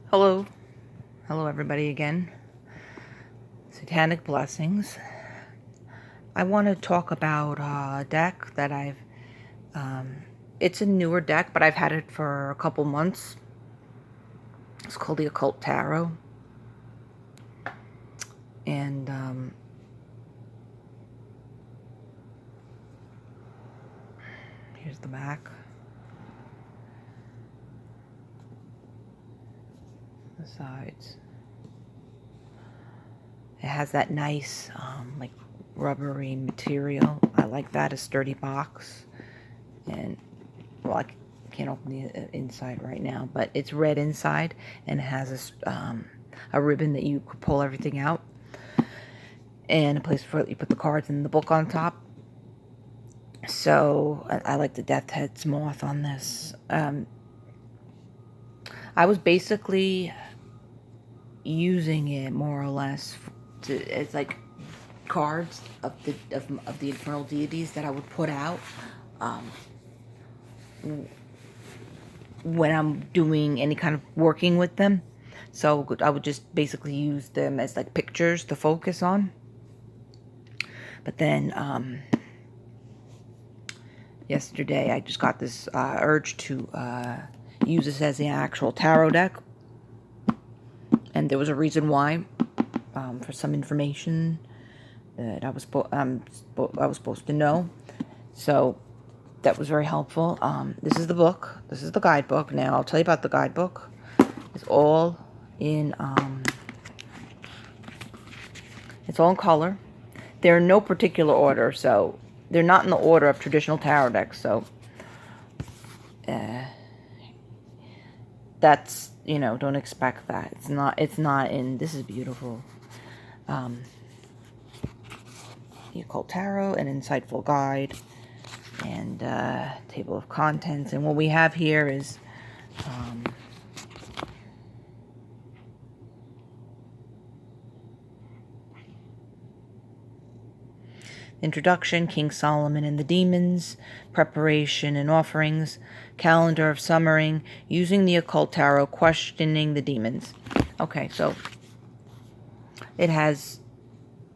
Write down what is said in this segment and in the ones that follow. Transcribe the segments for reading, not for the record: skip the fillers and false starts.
Hello. Hello, everybody, again. Satanic Blessings. I want to talk about a deck that it's a newer deck, but I've had it for a couple months. It's called the Occult Tarot. And here's the back. The sides. It has that nice, like, rubbery material. I like that, a sturdy box. And, well, I can't open the inside right now, but it's red inside, and it has a ribbon that you could pull everything out. And a place for you put the cards and the book on top. So, I like the Death Head's Moth on this. I was basically using it more or less as like cards of the infernal deities that I would put out when I'm doing any kind of working with them. So I would just basically use them as like pictures to focus on. But then yesterday I just got this urge to use this as the actual tarot deck. And there was a reason why, for some information that I was supposed to know. So that was very helpful. This is the book. This is the guidebook. Now I'll tell you about the guidebook. It's all in color. They're in no particular order, so they're not in the order of traditional tarot decks. So that's, don't expect that. It's not in. This is beautiful. The Occult Tarot, an insightful guide, and table of contents. And what we have here is introduction, King Solomon and the Demons, preparation and offerings, calendar of summering, using the Occult Tarot, questioning the demons. Okay, so it has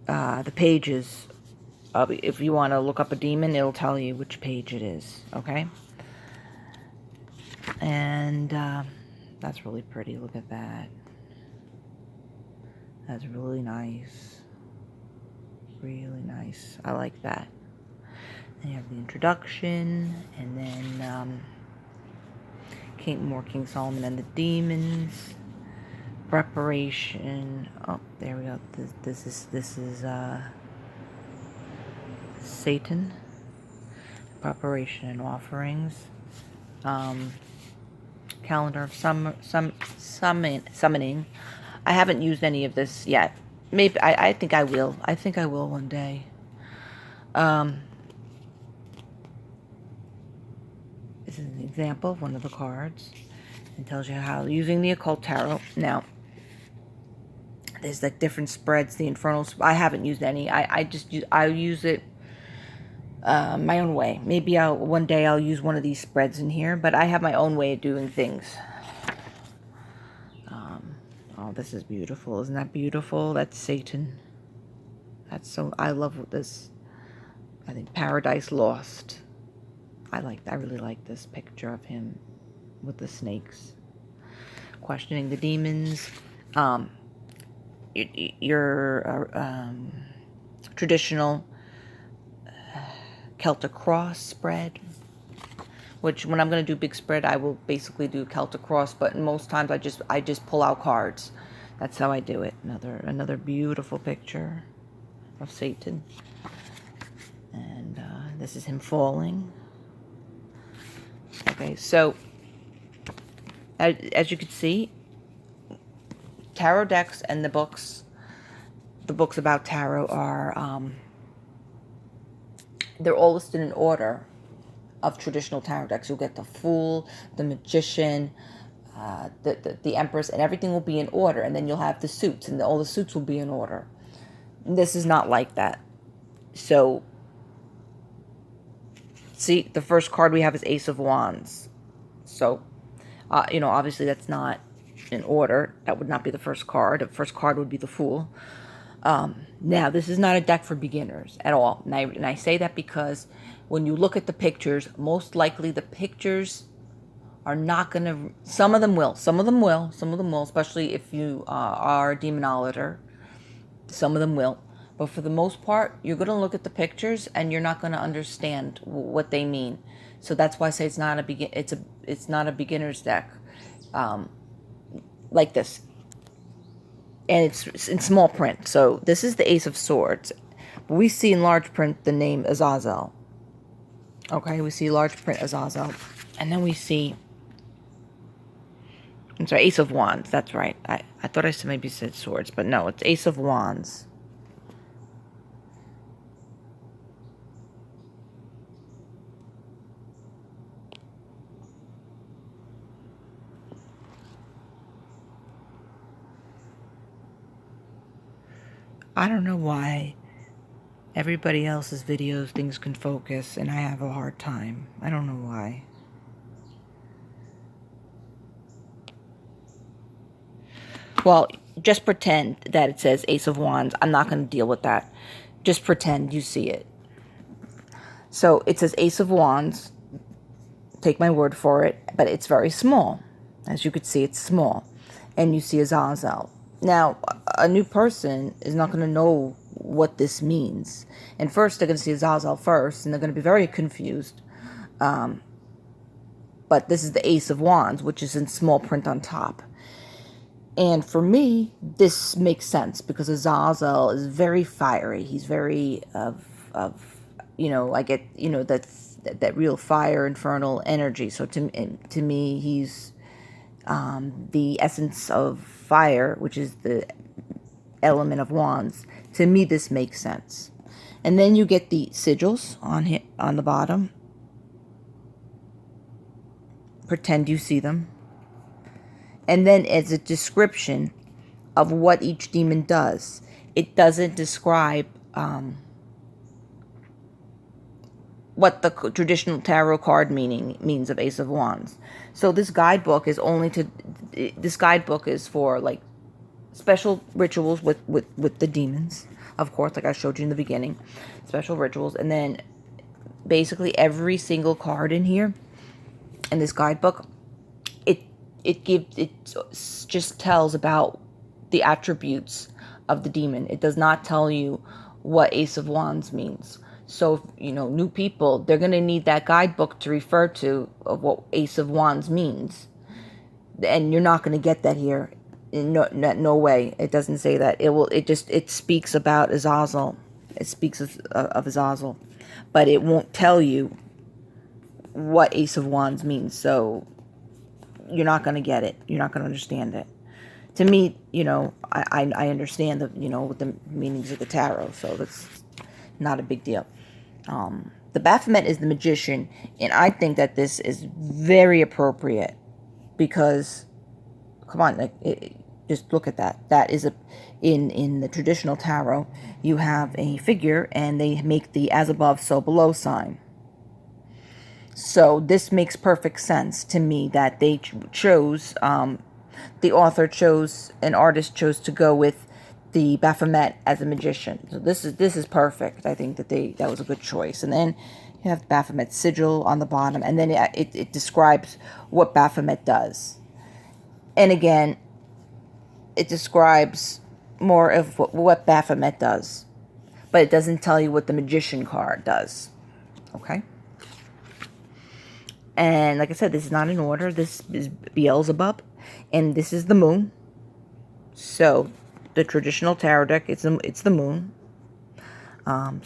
the pages. If you want to look up a demon, it'll tell you which page it is, okay? And that's really pretty. Look at that. That's really nice. Really nice. I like that. Then you have the introduction, and then King Solomon and the Demons, preparation. Oh, there we go. This is Satan, preparation and offerings, calendar of summoning. I haven't used any of this yet. Maybe I think I will. I think I will one day. This is an example of one of the cards. It tells you how using the Occult Tarot. Now, there's like different spreads. The Infernal. I haven't used any. I use it my own way. Maybe one day I'll use one of these spreads in here. But I have my own way of doing things. Oh, this is beautiful. Isn't that beautiful? That's Satan. That's so... I love this. I think Paradise Lost. I really like this picture of him with the snakes. Questioning the demons. Your traditional Celtic Cross spread. Which, when I'm going to do big spread, I will basically do Celtic Cross, but most times I just pull out cards. That's how I do it. Another beautiful picture of Satan. And this is him falling. Okay, so as you can see, tarot decks and the books about tarot are they're all listed in order of traditional tarot decks. You'll get the Fool, the Magician, the Empress, and everything will be in order. And then you'll have the suits, and all the suits will be in order. This is not like that. So, see, the first card we have is Ace of Wands. So, obviously that's not in order. That would not be the first card. The first card would be the Fool. Now, this is not a deck for beginners at all. And I say that because when you look at the pictures, most likely the pictures are not going to... Some of them will. Some of them will. Some of them will, especially if you are a demonologist. Some of them will. But for the most part, you're going to look at the pictures and you're not going to understand what they mean. So that's why I say it's not a beginner's deck. Like this. And it's in small print. So this is the Ace of Swords. But we see in large print the name Azazel. Okay, we see large print Azazel. And then we see... I'm sorry, Ace of Wands. That's right. I thought I maybe said Swords, but no, it's Ace of Wands. I don't know why everybody else's videos things can focus and I have a hard time. I don't know why. Well, just pretend that it says Ace of Wands. I'm not going to deal with that. Just pretend you see it. So it says Ace of Wands. Take my word for it. But it's very small. As you could see, it's small. And you see Azazel. Now, a new person is not going to know what this means. And first, they're going to see Azazel first. And they're going to be very confused. But this is the Ace of Wands, which is in small print on top. And for me, this makes sense because Azazel is very fiery. He's very I get, that real fire, infernal energy. So to me, he's the essence of fire, which is the element of wands. To me, this makes sense. And then you get the sigils on the bottom. Pretend you see them. And then as a description of what each demon does. It doesn't describe what the traditional tarot card means of Ace of Wands. So this guidebook is for like special rituals with the demons, of course, like I showed you in the beginning, special rituals. And then basically every single card in here in this guidebook, it just tells about the attributes of the demon. It does not tell you what Ace of Wands means. So, new people, they're going to need that guidebook to refer to of what Ace of Wands means. And you're not going to get that here. No way. It doesn't say that. It speaks about Azazel. It speaks of Azazel. But it won't tell you what Ace of Wands means. So, you're not going to get it. You're not going to understand it. To me, I understand what the meanings of the tarot. So, that's not a big deal. The Baphomet is the magician, and I think that this is very appropriate because, come on, just look at that. That is in the traditional tarot, you have a figure, and they make the as above, so below sign. So this makes perfect sense to me that they chose, the author chose, an artist chose to go with the Baphomet as a magician. So this is perfect. I think that was a good choice. And then you have Baphomet sigil on the bottom, and then it describes what Baphomet does. And again, it describes more of what Baphomet does, but it doesn't tell you what the magician card does. Okay? And like I said, this is not in order. This is Beelzebub, and this is the moon. So the traditional tarot deck, it's the moon. And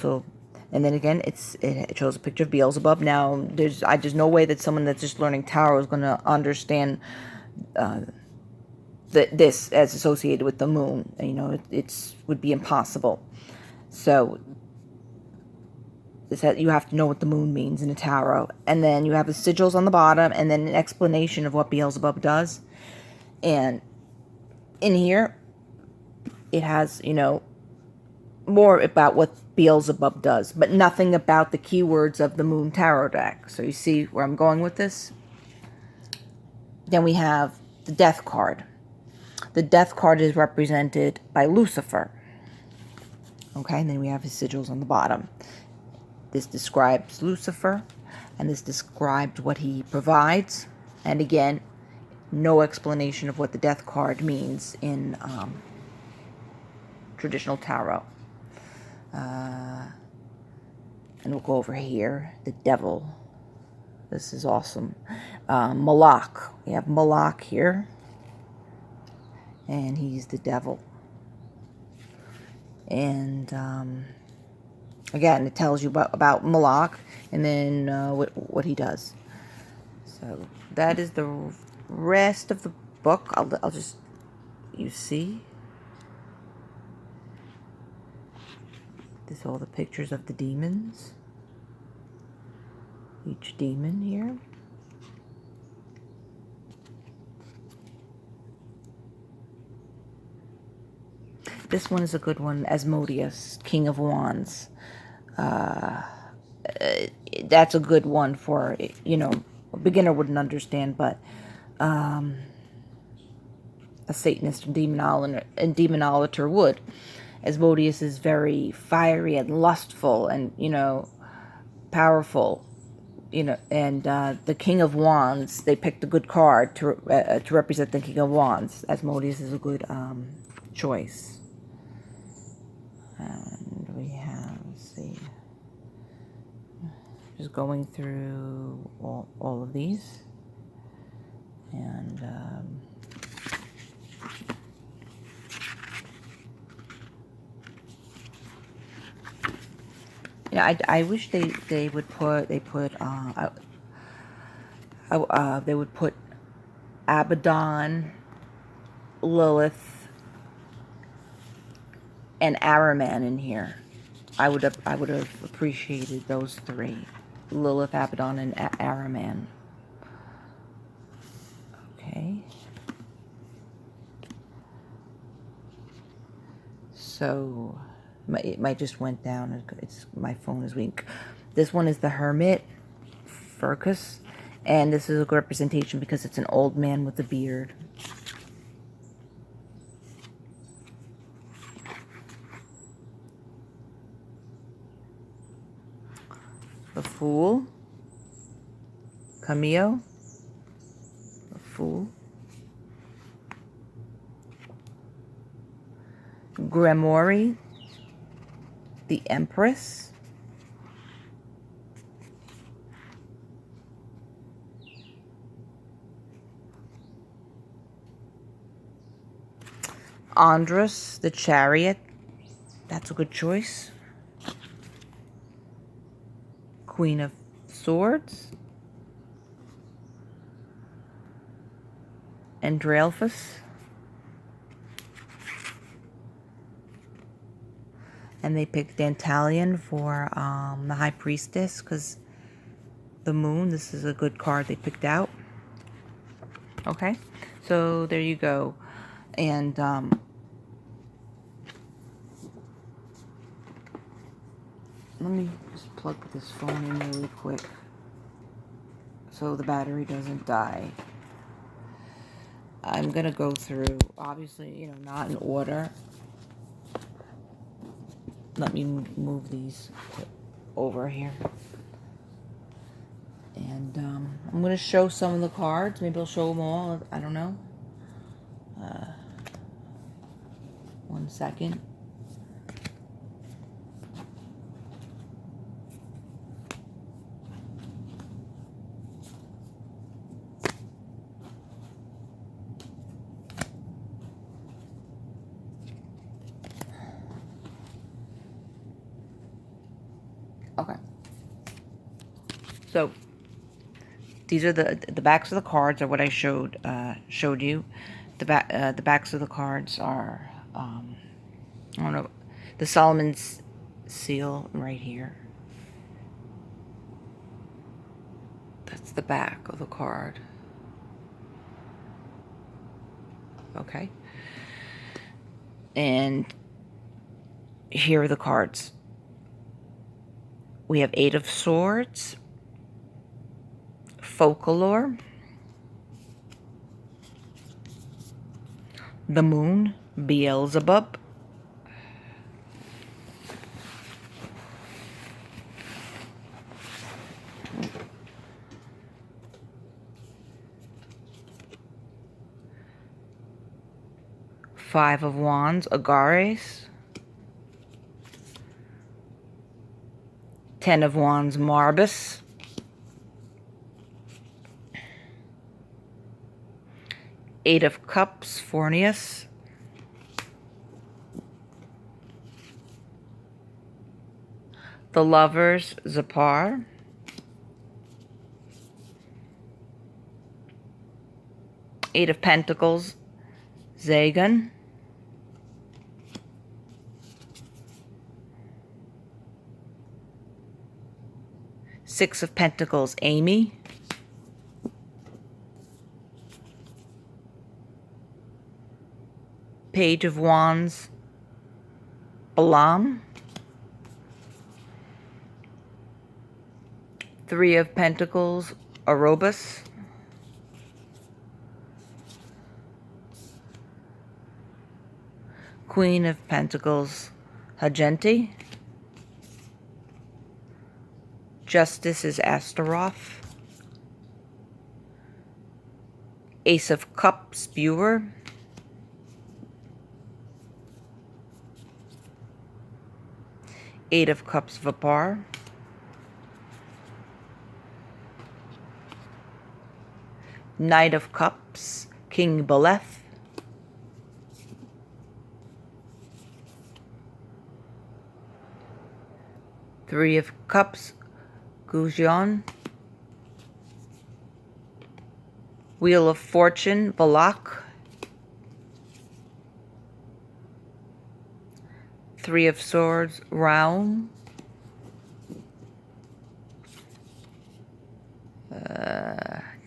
then again, it shows a picture of Beelzebub. Now, there's no way that someone that's just learning tarot is going to understand this as associated with the moon. It would be impossible. So you have to know what the moon means in the tarot. And then you have the sigils on the bottom, and then an explanation of what Beelzebub does. And in here, it has, more about what Beelzebub does, but nothing about the keywords of the Moon Tarot deck. So you see where I'm going with this? Then we have the Death card. The death card is represented by Lucifer. Okay, and then we have his sigils on the bottom. This describes Lucifer, and this describes what he provides. And again, no explanation of what the death card means in traditional tarot. And we'll go over here. The devil. This is awesome. Malak. We have Malak here. And he's the devil. And again, it tells you about Malak and then what he does. So that is the rest of the book. I'll just, you see, this all the pictures of the demons. Each demon here. This one is a good one. Asmodeus, King of Wands. That's a good one for, you know, a beginner wouldn't understand, but a Satanist and demonologer would. Asmodeus is very fiery and lustful and, you know, powerful. You know, and the King of Wands, they picked a good card to represent the King of Wands. Asmodeus is a good choice. And we have, let's see, just going through all of these. And yeah, I wish they would put they would put Abaddon, Lilith, and Araman in here. I would have appreciated those three: Lilith, Abaddon, and Araman. Okay. So it might just went down. It's my phone is weak. This one is the Hermit, Furcus, and this is a good representation because it's an old man with a beard. The Fool, Camille, the Fool, Grimoire, the Empress, Andros, the Chariot. That's a good choice. Queen of Swords, and Dreyfus. And they picked Dantalion for the High Priestess because the Moon. This is a good card they picked out. Okay, so there you go. And let me just plug this phone in really quick so the battery doesn't die. I'm gonna go through, obviously, you know, not in order. Let me move these over here. And I'm going to show some of the cards. Maybe I'll show them all. I don't know. 1 second. Okay. So these are the backs of the cards are what I showed you. The backs of the cards are I don't know, the Solomon's seal right here. That's the back of the card. Okay. And here are the cards. We have 8 of Swords, Folklore, The Moon, Beelzebub. Five of Wands, Agares. 10 of Wands, Marbus. Eight of Cups, Fornius. The Lovers, Zapar. Eight of Pentacles, Zagan. Six of Pentacles, Amy. Page of Wands, Balaam. Three of Pentacles, Arobus. Queen of Pentacles, Hagenti. Justice is Astaroth. Ace of Cups, Buer. Eight of Cups, Vapar. Knight of Cups, King Beleth. Three of Cups, Goujon. Wheel of Fortune, Balak. Three of Swords, Raun.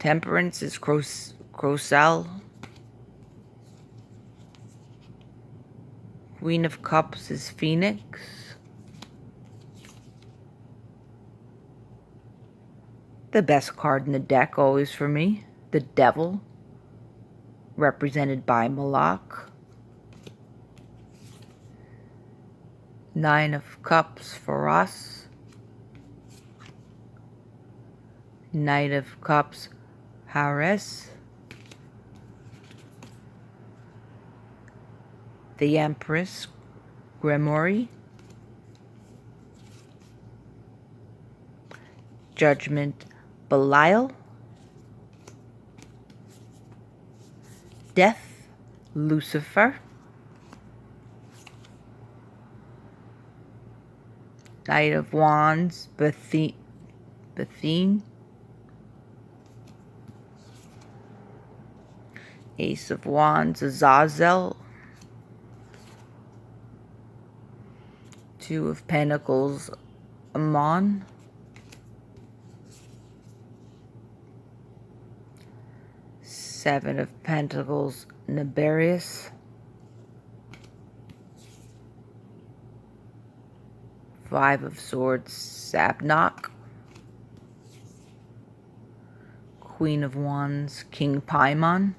Temperance is Crosal. Queen of Cups is Phoenix. The best card in the deck always for me, the Devil, represented by Malak. Nine of Cups for us. Knight of Cups, Hares. The Empress, Grimoire. Judgment, Belial. Death, Lucifer. Knight of Wands, Bethine. Ace of Wands, Azazel. Two of Pentacles, Amon. Seven of Pentacles, Naberius. Five of Swords, Sabnok. Queen of Wands, King Paimon.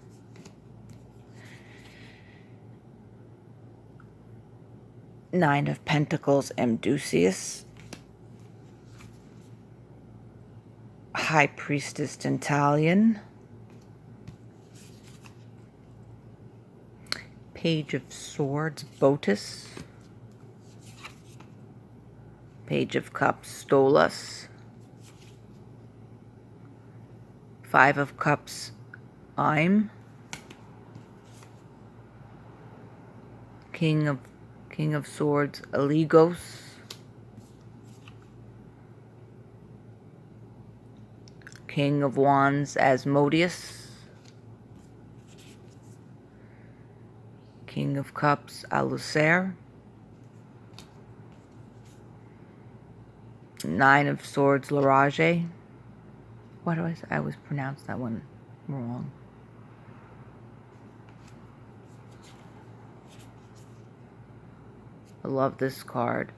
Nine of Pentacles, Amdusius. High Priestess, Tantalion. Page of Swords, Botus. Page of Cups, Stolas. Five of Cups, Im. King of Swords, Aligos. King of Wands, Asmodeus. King of Cups, Alucer. Nine of Swords, Larage. Why do I always pronounce that one wrong? I love this card.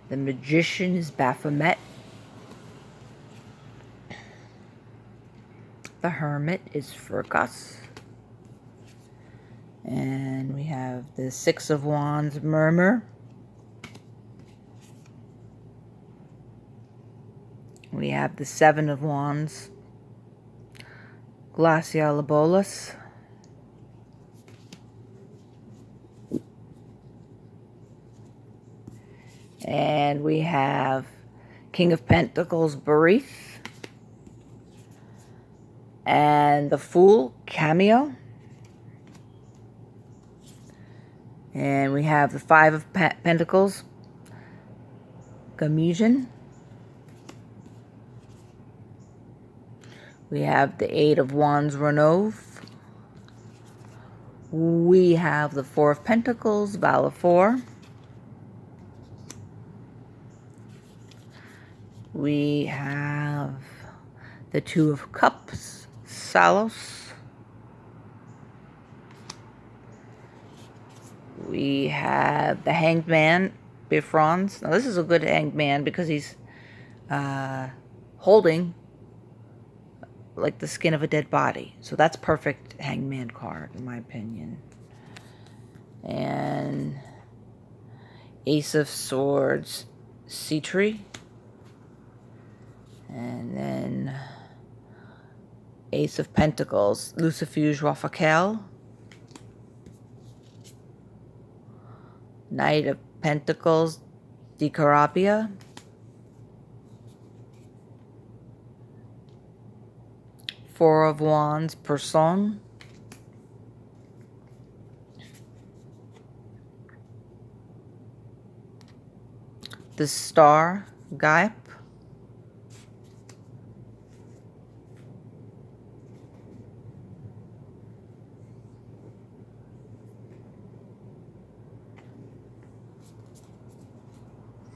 The Magician is Baphomet. The Hermit is Furcus. And we have the Six of Wands, Murmur. We have the Seven of Wands, Glaciolus. And we have King of Pentacles, Barith. And the Fool, Cameo. And we have the Five of Pentacles, Gamesian. We have the Eight of Wands, Renov. We have the Four of Pentacles, Valifor. We have the Two of Cups, Salos. We have the Hanged Man, Bifrons. Now this is a good Hanged Man because he's holding like the skin of a dead body. So that's perfect Hanged Man card in my opinion. And Ace of Swords, Citri. And then Ace of Pentacles, Lucifuge, Raphael. Knight of Pentacles, Dicarabia. Four of Wands, Person. The Star, Gaip.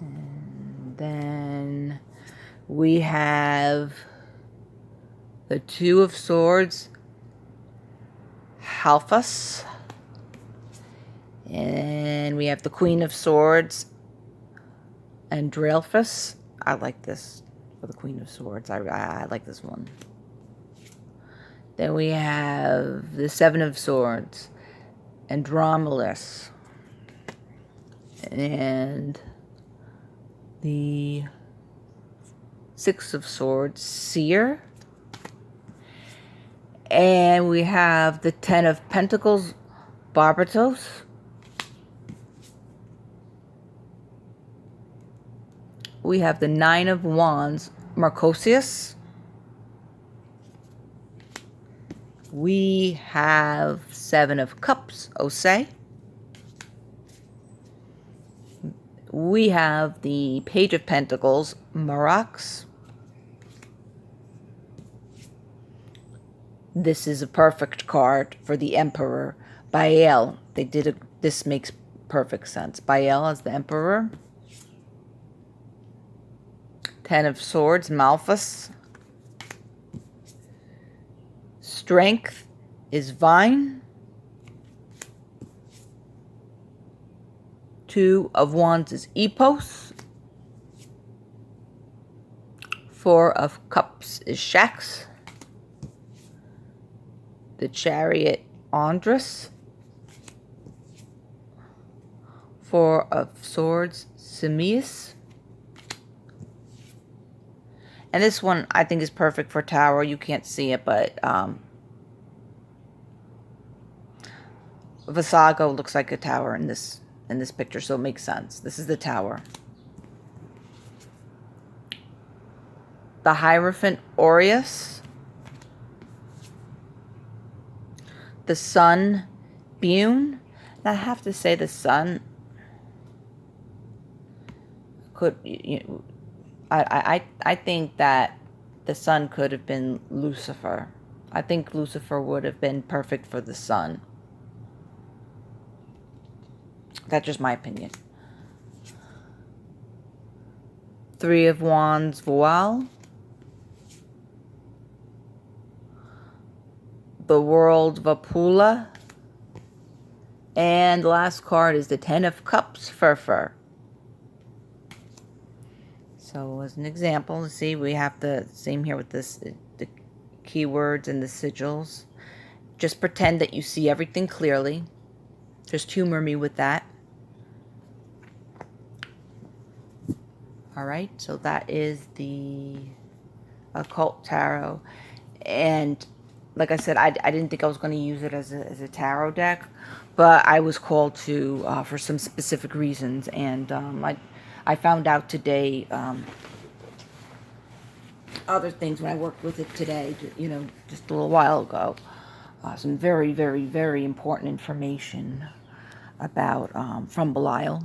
And then we have the Two of Swords, Halphus. And we have the Queen of Swords, Andralphus. I like this for the Queen of Swords. I like this one. Then we have the Seven of Swords, Andromedus. And the Six of Swords, Seer. And we have the Ten of Pentacles, Barbatos. We have the Nine of Wands, Marcosius. We have Seven of Cups, Osei. We have the Page of Pentacles, Marax. This is a perfect card for the Emperor, Bael. This makes perfect sense. Bael as the Emperor. Ten of Swords, Malphus. Strength is Vine. Two of Wands is Epos. Four of Cups is Shax. The Chariot, Andrus. Four of Swords, Simius. And this one I think is perfect for Tower. You can't see it, but Visago looks like a tower in this picture, so it makes sense. This is the Tower. The Hierophant, Aureus. The Sun, Bune. Now I have to say the Sun could, I think that the Sun could have been Lucifer. I think Lucifer would have been perfect for the Sun. That's just my opinion. Three of Wands, Voile. The World, Vapula. And the last card is the Ten of Cups, Furfur. So as an example, let's see, we have the same here with this, the keywords and the sigils. Just pretend that you see everything clearly. Just humor me with that. All right, so that is the Occult Tarot. And like I said, I didn't think I was going to use it as a tarot deck, but I was called to for some specific reasons. And I found out today other things when I worked with it today, you know, just a little while ago. Some very, very, very important information about from Belial.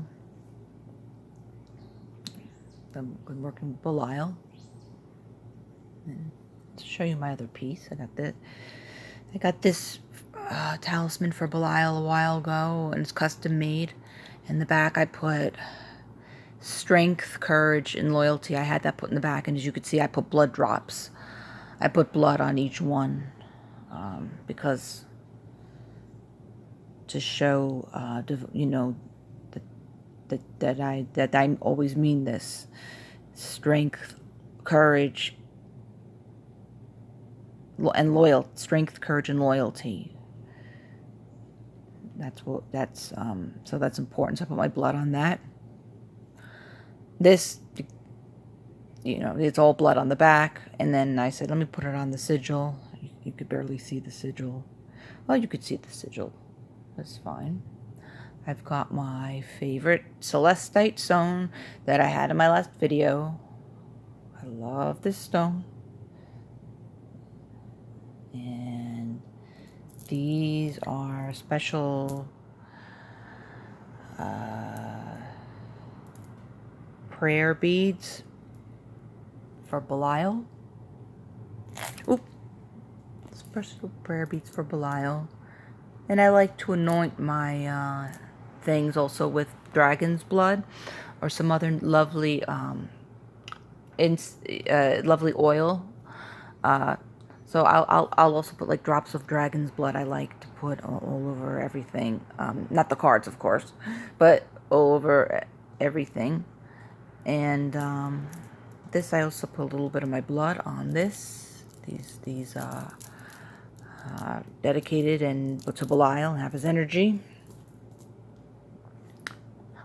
I've been working with Belial. And to show you my other piece, I got this talisman for Belial a while ago, and it's custom made. In the back, I put strength, courage, and loyalty. I had that put in the back, and as you can see, I put blood drops. I put blood on each one because to show, you know, that I always mean this. Strength, courage, and loyal. Strength, courage, and loyalty. So that's important. So I put my blood on that. This, you know, it's all blood on the back. And then I said, let me put it on the sigil. You could barely see the sigil. Well, you could see the sigil. That's fine. I've got my favorite celestite stone that I had in my last video. I love this stone. And these are special prayer beads for Belial. Oop. Special prayer beads for Belial. And I like to anoint my things also with dragon's blood or some other lovely lovely oil. So I'll also put like drops of dragon's blood. I like to put all over everything. Not the cards, of course, but all over everything. And this, I also put a little bit of my blood on this. These dedicated and to Belial and have his energy.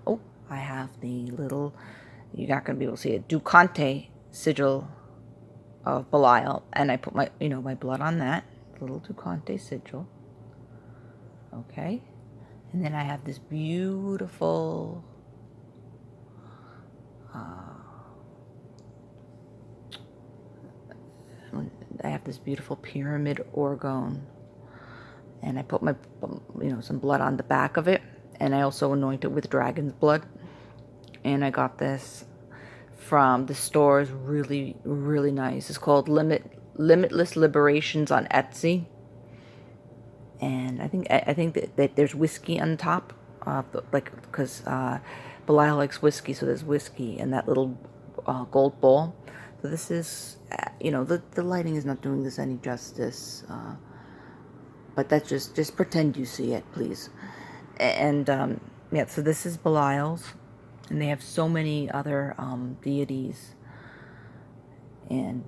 Oh, I have the little, you're not going to be able to see it, Ducante sigil of Belial, and I put my, you know, my blood on that little Ducante sigil. Okay, and then I have this beautiful pyramid orgone, and I put my, you know, some blood on the back of it, and I also anoint it with dragon's blood. And I got this from the store. Is really, really nice. It's called Limitless Liberations on Etsy. And I think that there's whiskey on top, like, because Belial likes whiskey, so there's whiskey in that little gold bowl. So this is, you know, the lighting is not doing this any justice, but that's just pretend you see it, please. And yeah, so this is Belial's, and they have so many other deities. And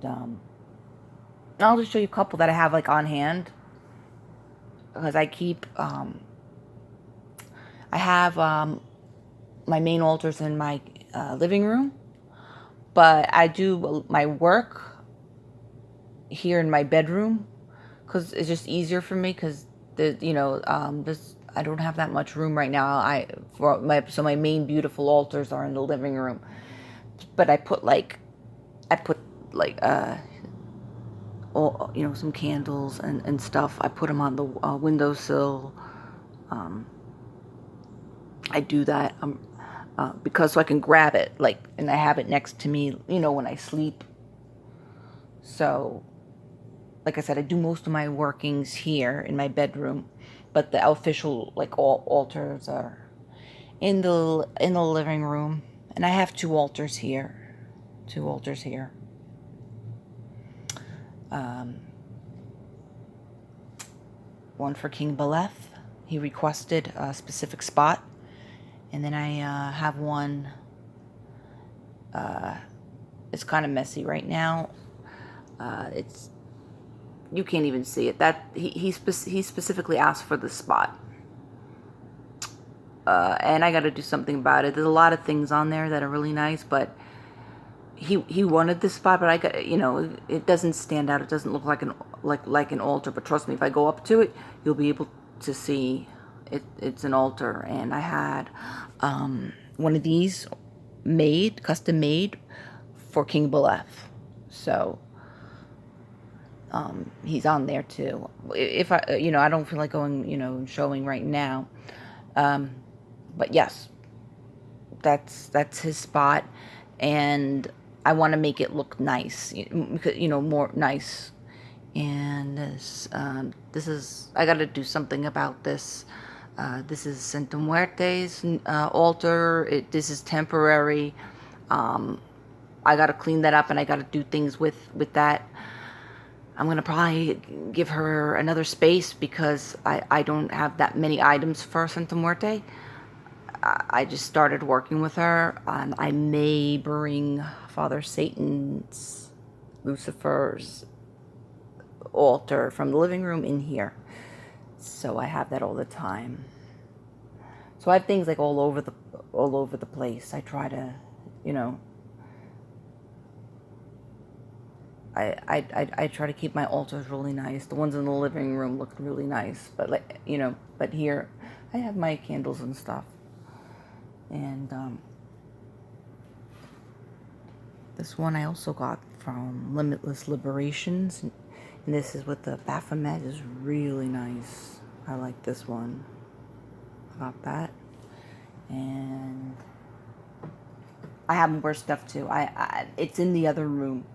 I'll just show you a couple that I have like on hand, because I keep I have my main altars in my living room, but I do my work here in my bedroom because it's just easier for me, because you know, I don't have that much room right now. So my main beautiful altars are in the living room, but I put like all, you know, some candles and stuff. I put them on the windowsill. I do that because so I can grab it, like, and I have it next to me, you know, when I sleep. So, like I said, I do most of my workings here in my bedroom, but the official, like, all altars are in the living room, and I have two altars here. One for King Beleth. He requested a specific spot. And then I have one, it's kind of messy right now. You can't even see it. That he specifically asked for the spot. and I got to do something about it. There's a lot of things on there that are really nice, but he wanted this spot, but I got, you know, it doesn't stand out. It doesn't look like an altar. But trust me, if I go up to it, you'll be able to see it's an altar. And I had one of these custom made for King Beleth. So he's on there too. If I, I don't feel like going, and showing right now. But yes, that's his spot, and I want to make it look nice, more nice. And this is, I got to do something about this. This is Santa Muerte's altar. This is temporary. I got to clean that up, and I got to do things with that. I'm going to probably give her another space because I don't have that many items for Santa Muerte. I just started working with her. I may bring Father Satan's, Lucifer's altar from the living room in here. So I have that all the time. So I have things like all over the place. I try to, I try to keep my altars really nice. The ones in the living room look really nice, but but here I have my candles and stuff. And this one I also got from Limitless Liberations, and this is with the Baphomet. Is really nice. I like this one. I got that, and I have more stuff too. It's in the other room.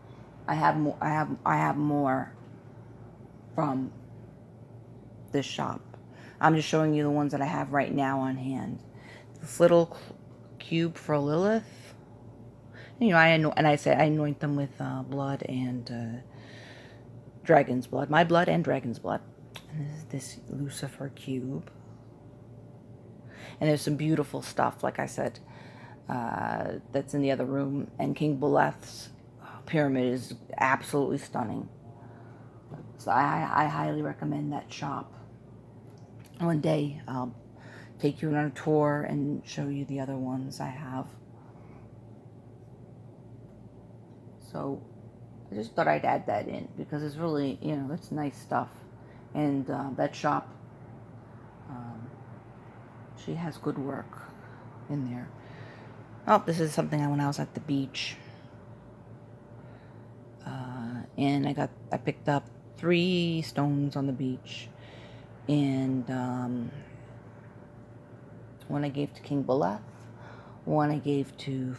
I have more. I have more from this shop. I'm just showing you the ones that I have right now on hand. This little cube for Lilith. I anoint them with blood and dragon's blood. My blood and dragon's blood. And this is this Lucifer cube. And there's some beautiful stuff, like I said, that's in the other room. And King Beleth's pyramid is absolutely stunning. So I highly recommend that shop. One day I'll take you on a tour and show you the other ones I have. So I just thought I'd add that in because it's really, it's nice stuff. And that shop, she has good work in there. Oh, this is something when I was at the beach. And I picked up 3 stones on the beach. And one I gave to King Beleth, one I gave to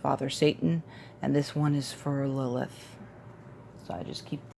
Father Satan, and this one is for Lilith. So I just keep